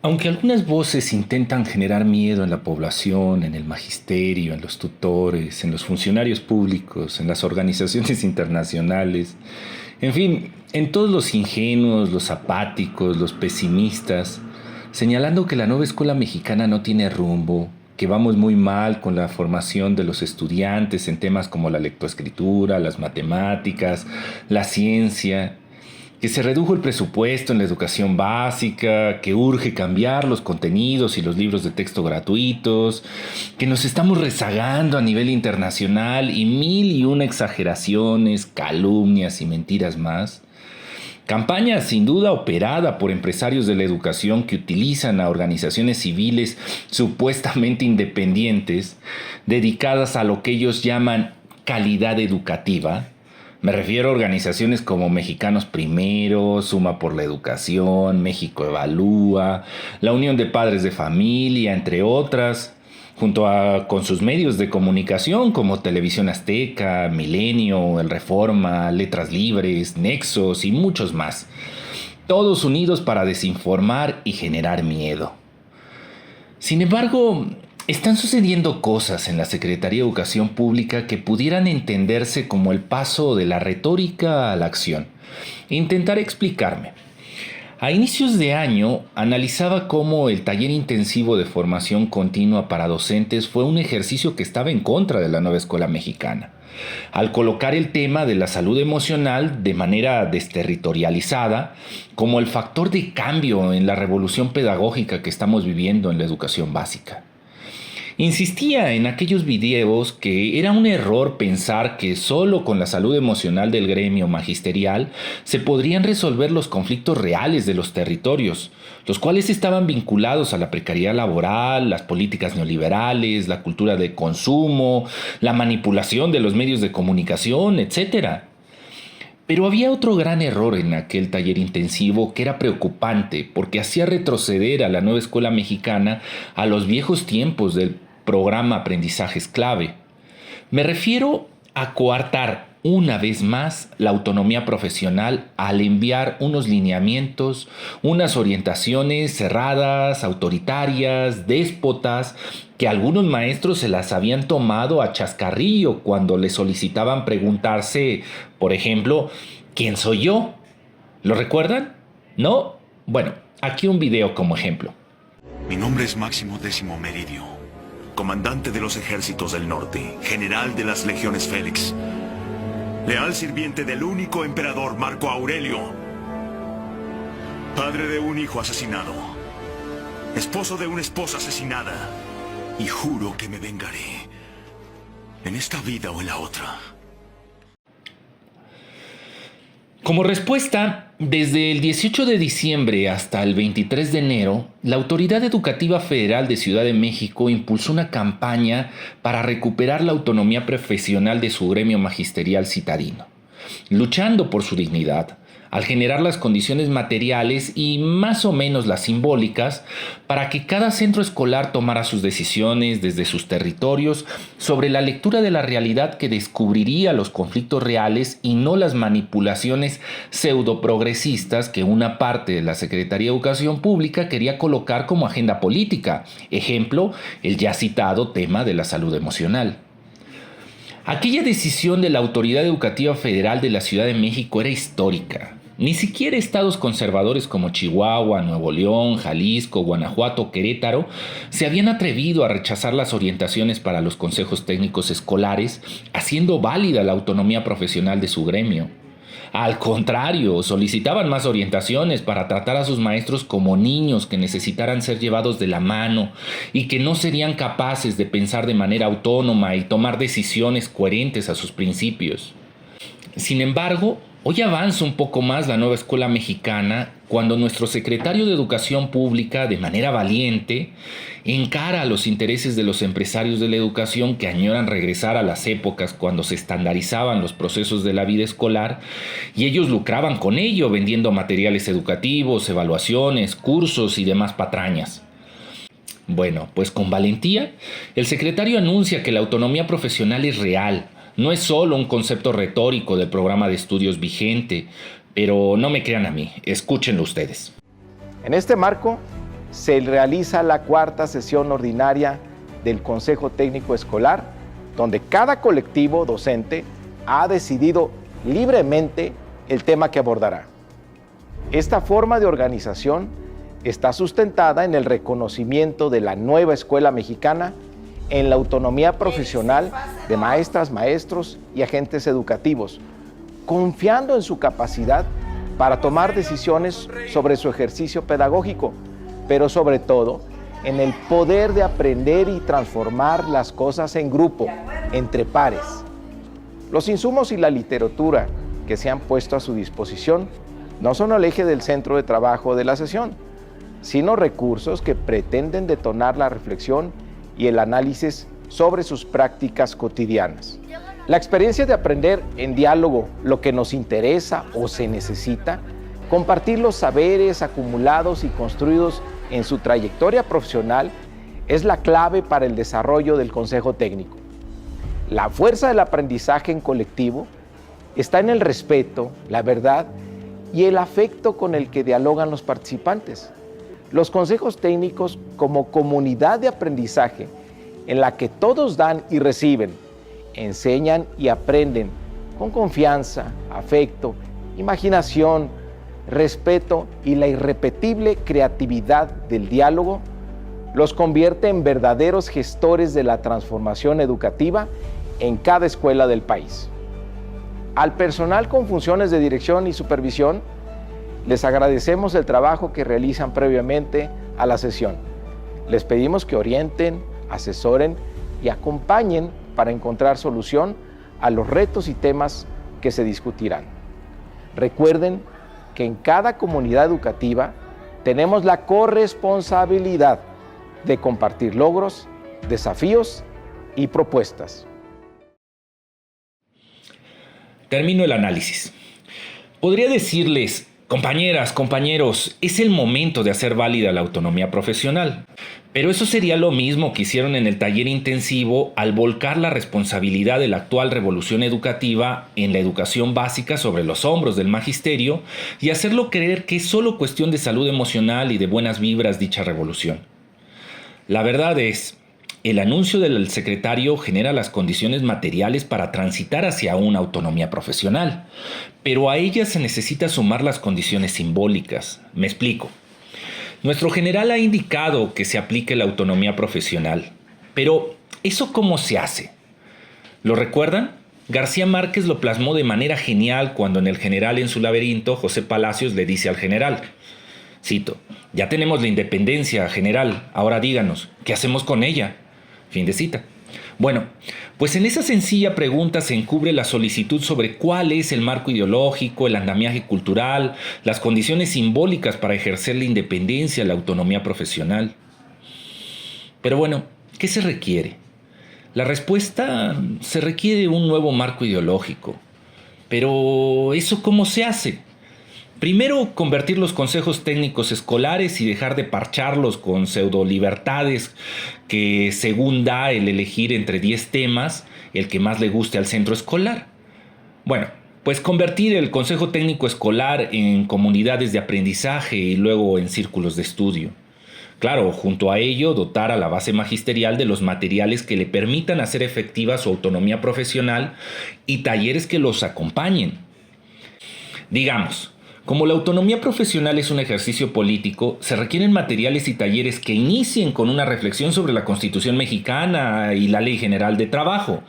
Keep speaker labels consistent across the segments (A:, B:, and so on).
A: Aunque algunas voces intentan generar miedo en la población, en el magisterio, en los tutores, en los funcionarios públicos, en las organizaciones internacionales, en fin, en todos los ingenuos, los apáticos, los pesimistas, señalando que la nueva escuela mexicana no tiene rumbo, que vamos muy mal con la formación de los estudiantes en temas como la lectoescritura, las matemáticas, la ciencia, que se redujo el presupuesto en la educación básica, que urge cambiar los contenidos y los libros de texto gratuitos, que nos estamos rezagando a nivel internacional y mil y una exageraciones, calumnias y mentiras más. Campaña sin duda operada por empresarios de la educación que utilizan a organizaciones civiles supuestamente independientes, dedicadas a lo que ellos llaman calidad educativa. Me refiero a organizaciones como Mexicanos Primero, Suma por la Educación, México Evalúa, la Unión de Padres de Familia, entre otras, con sus medios de comunicación como Televisión Azteca, Milenio, El Reforma, Letras Libres, Nexos y muchos más. Todos unidos para desinformar y generar miedo. Sin embargo, están sucediendo cosas en la Secretaría de Educación Pública que pudieran entenderse como el paso de la retórica a la acción. Intentaré explicarme. A inicios de año analizaba cómo el taller intensivo de formación continua para docentes fue un ejercicio que estaba en contra de la nueva escuela mexicana, al colocar el tema de la salud emocional de manera desterritorializada como el factor de cambio en la revolución pedagógica que estamos viviendo en la educación básica. Insistía en aquellos videos que era un error pensar que solo con la salud emocional del gremio magisterial se podrían resolver los conflictos reales de los territorios, los cuales estaban vinculados a la precariedad laboral, las políticas neoliberales, la cultura de consumo, la manipulación de los medios de comunicación, etc. Pero había otro gran error en aquel taller intensivo que era preocupante porque hacía retroceder a la nueva escuela mexicana a los viejos tiempos del programa Aprendizajes Clave. Me refiero a coartar una vez más la autonomía profesional al enviar unos lineamientos, unas orientaciones cerradas, autoritarias, déspotas, que algunos maestros se las habían tomado a chascarrillo cuando les solicitaban preguntarse, por ejemplo, ¿quién soy yo? ¿Lo recuerdan? ¿No? Bueno, aquí un video como ejemplo.
B: Mi nombre es Máximo Décimo Meridio, comandante de los ejércitos del norte, general de las legiones Félix, leal sirviente del único emperador Marco Aurelio, padre de un hijo asesinado, esposo de una esposa asesinada, y juro que me vengaré, en esta vida o en la otra.
A: Como respuesta, desde el 18 de diciembre hasta el 23 de enero, la Autoridad Educativa Federal de Ciudad de México impulsó una campaña para recuperar la autonomía profesional de su gremio magisterial citadino, luchando por su dignidad, al generar las condiciones materiales y más o menos las simbólicas para que cada centro escolar tomara sus decisiones desde sus territorios sobre la lectura de la realidad que descubriría los conflictos reales y no las manipulaciones pseudoprogresistas que una parte de la Secretaría de Educación Pública quería colocar como agenda política. Ejemplo, el ya citado tema de la salud emocional. Aquella decisión de la Autoridad Educativa Federal de la Ciudad de México era histórica. Ni siquiera estados conservadores como Chihuahua, Nuevo León, Jalisco, Guanajuato, Querétaro se habían atrevido a rechazar las orientaciones para los consejos técnicos escolares, haciendo válida la autonomía profesional de su gremio. Al contrario, solicitaban más orientaciones para tratar a sus maestros como niños que necesitaran ser llevados de la mano y que no serían capaces de pensar de manera autónoma y tomar decisiones coherentes a sus principios. Sin embargo, hoy avanza un poco más la nueva escuela mexicana cuando nuestro secretario de Educación Pública, de manera valiente, encara los intereses de los empresarios de la educación que añoran regresar a las épocas cuando se estandarizaban los procesos de la vida escolar y ellos lucraban con ello vendiendo materiales educativos, evaluaciones, cursos y demás patrañas. Bueno, pues con valentía, el secretario anuncia que la autonomía profesional es real. No es solo un concepto retórico del programa de estudios vigente, pero no me crean a mí, escúchenlo ustedes.
C: En este marco, se realiza la cuarta sesión ordinaria del Consejo Técnico Escolar, donde cada colectivo docente ha decidido libremente el tema que abordará. Esta forma de organización está sustentada en el reconocimiento de la nueva escuela mexicana, en la autonomía profesional de maestras, maestros y agentes educativos, confiando en su capacidad para tomar decisiones sobre su ejercicio pedagógico, pero sobre todo en el poder de aprender y transformar las cosas en grupo, entre pares. Los insumos y la literatura que se han puesto a su disposición no son el eje del centro de trabajo de la sesión, sino recursos que pretenden detonar la reflexión y el análisis sobre sus prácticas cotidianas. La experiencia de aprender en diálogo lo que nos interesa o se necesita, compartir los saberes acumulados y construidos en su trayectoria profesional es la clave para el desarrollo del Consejo Técnico. La fuerza del aprendizaje en colectivo está en el respeto, la verdad y el afecto con el que dialogan los participantes. Los consejos técnicos como comunidad de aprendizaje en la que todos dan y reciben, enseñan y aprenden con confianza, afecto, imaginación, respeto y la irrepetible creatividad del diálogo, los convierte en verdaderos gestores de la transformación educativa en cada escuela del país. Al personal con funciones de dirección y supervisión, les agradecemos el trabajo que realizan previamente a la sesión. Les pedimos que orienten, asesoren y acompañen para encontrar solución a los retos y temas que se discutirán. Recuerden que en cada comunidad educativa tenemos la corresponsabilidad de compartir logros, desafíos y propuestas.
A: Termino el análisis. Podría decirles, compañeras, compañeros, es el momento de hacer válida la autonomía profesional. Pero eso sería lo mismo que hicieron en el taller intensivo al volcar la responsabilidad de la actual revolución educativa en la educación básica sobre los hombros del magisterio y hacerlo creer que es solo cuestión de salud emocional y de buenas vibras dicha revolución. La verdad es, el anuncio del secretario genera las condiciones materiales para transitar hacia una autonomía profesional, pero a ella se necesita sumar las condiciones simbólicas. Me explico. Nuestro general ha indicado que se aplique la autonomía profesional, pero ¿eso cómo se hace? ¿Lo recuerdan? García Márquez lo plasmó de manera genial cuando en El general en su laberinto José Palacios le dice al general, cito, ya tenemos la independencia, general, ahora díganos, ¿qué hacemos con ella? Fin de cita. Bueno, pues en esa sencilla pregunta se encubre la solicitud sobre cuál es el marco ideológico, el andamiaje cultural, las condiciones simbólicas para ejercer la independencia, la autonomía profesional. Pero bueno, ¿qué se requiere? La respuesta se requiere un nuevo marco ideológico. Pero ¿eso cómo se hace? Primero, convertir los consejos técnicos escolares y dejar de parcharlos con pseudo-libertades que, según da el elegir entre 10 temas, el que más le guste al centro escolar. Bueno, pues convertir el consejo técnico escolar en comunidades de aprendizaje y luego en círculos de estudio. Claro, junto a ello, dotar a la base magisterial de los materiales que le permitan hacer efectiva su autonomía profesional y talleres que los acompañen. Digamos, como la autonomía profesional es un ejercicio político, se requieren materiales y talleres que inicien con una reflexión sobre la Constitución mexicana y la Ley General de Trabajo,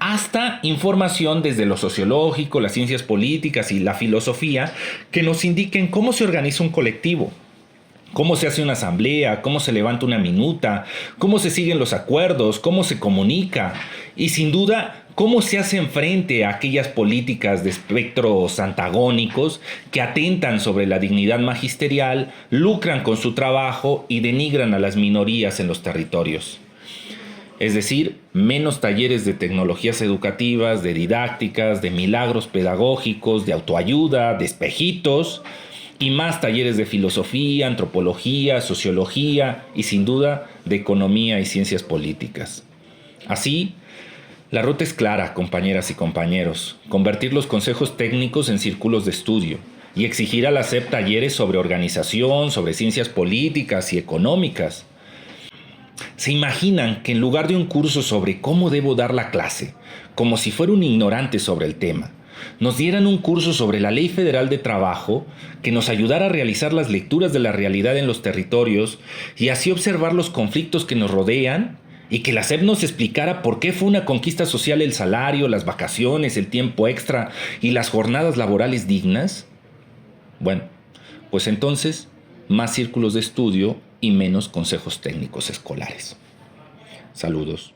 A: hasta información desde lo sociológico, las ciencias políticas y la filosofía que nos indiquen cómo se organiza un colectivo, cómo se hace una asamblea, cómo se levanta una minuta, cómo se siguen los acuerdos, cómo se comunica y, sin duda, cómo se hacen frente a aquellas políticas de espectros antagónicos que atentan sobre la dignidad magisterial, lucran con su trabajo y denigran a las minorías en los territorios. Es decir, menos talleres de tecnologías educativas, de didácticas, de milagros pedagógicos, de autoayuda, de espejitos, y más talleres de filosofía, antropología, sociología y, sin duda, de economía y ciencias políticas. Así, la ruta es clara, compañeras y compañeros, convertir los consejos técnicos en círculos de estudio, y exigir a la SEP talleres sobre organización, sobre ciencias políticas y económicas. ¿Se imaginan que en lugar de un curso sobre cómo debo dar la clase, como si fuera un ignorante sobre el tema, nos dieran un curso sobre la Ley Federal de Trabajo que nos ayudara a realizar las lecturas de la realidad en los territorios y así observar los conflictos que nos rodean, y que la SEP nos explicara por qué fue una conquista social el salario, las vacaciones, el tiempo extra y las jornadas laborales dignas? Bueno, pues entonces, más círculos de estudio y menos consejos técnicos escolares. Saludos.